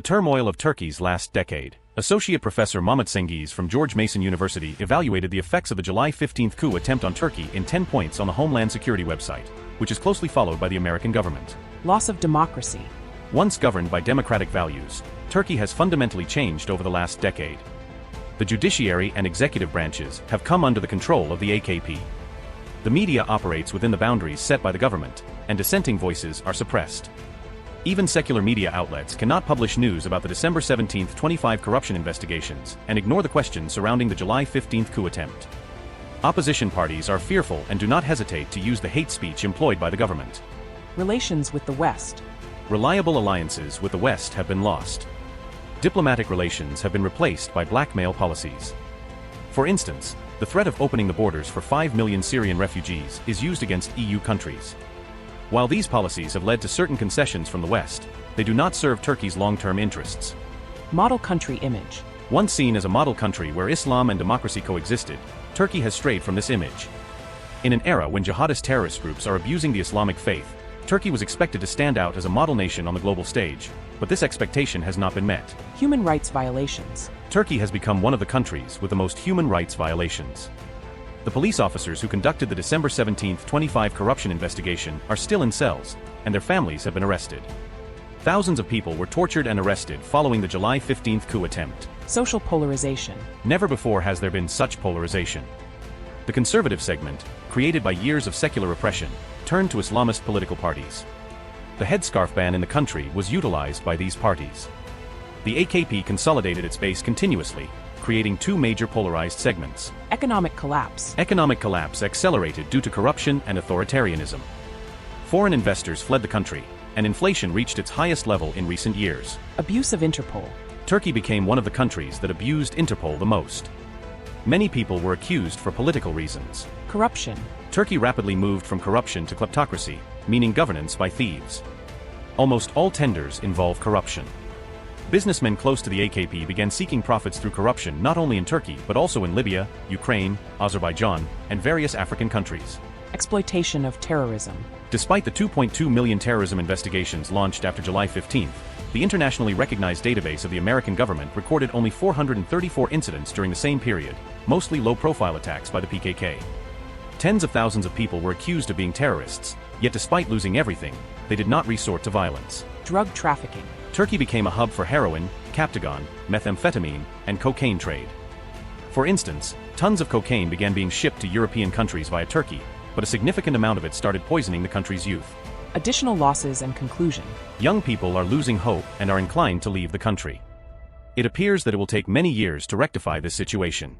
The turmoil of Turkey's last decade. Associate Professor Mahmut Cengiz from George Mason University evaluated the effects of the July 15 coup attempt on Turkey in 10 points on the Homeland Security website, which is closely followed by the American government. Loss of democracy. Once governed by democratic values, Turkey has fundamentally changed over the last decade. The judiciary and executive branches have come under the control of the AKP. The media operates within the boundaries set by the government, and dissenting voices are suppressed. Even secular media outlets cannot publish news about the December 17, 25 corruption investigations and ignore the questions surrounding the July 15 coup attempt. Opposition parties are fearful and do not hesitate to use the hate speech employed by the government. Relations with the West. Reliable alliances with the West have been lost. Diplomatic relations have been replaced by blackmail policies. For instance, the threat of opening the borders for 5 million Syrian refugees is used against EU countries. While these policies have led to certain concessions from the West, they do not serve Turkey's long-term interests. Model country image. Once seen as a model country where Islam and democracy coexisted, Turkey has strayed from this image. In an era when jihadist terrorist groups are abusing the Islamic faith, Turkey was expected to stand out as a model nation on the global stage, but this expectation has not been met. Human rights violations. Turkey has become one of the countries with the most human rights violations. The police officers who conducted the December 17, 25 corruption investigation are still in cells, and their families have been arrested. Thousands of people were tortured and arrested following the July 15 coup attempt. Social polarization. Never before has there been such polarization. The conservative segment, created by years of secular repression, turned to Islamist political parties. The headscarf ban in the country was utilized by these parties. The AKP consolidated its base continuously, creating two major polarized segments. Economic collapse. Economic collapse accelerated due to corruption and authoritarianism. Foreign investors fled the country, and inflation reached its highest level in recent years. Abuse of Interpol. Turkey became one of the countries that abused Interpol the most. Many people were accused for political reasons. Corruption. Turkey rapidly moved from corruption to kleptocracy, meaning governance by thieves. Almost all tenders involve corruption. Businessmen close to the AKP began seeking profits through corruption not only in Turkey but also in Libya, Ukraine, Azerbaijan, and various African countries. Exploitation of terrorism. Despite the 2.2 million terrorism investigations launched after July 15, the internationally recognized database of the American government recorded only 434 incidents during the same period, mostly low-profile attacks by the PKK. Tens of thousands of people were accused of being terrorists, yet despite losing everything, they did not resort to violence. Drug trafficking. Turkey became a hub for heroin, captagon, methamphetamine, and cocaine trade. For instance, tons of cocaine began being shipped to European countries via Turkey, but a significant amount of it started poisoning the country's youth. Additional losses and conclusion. Young people are losing hope and are inclined to leave the country. It appears that it will take many years to rectify this situation.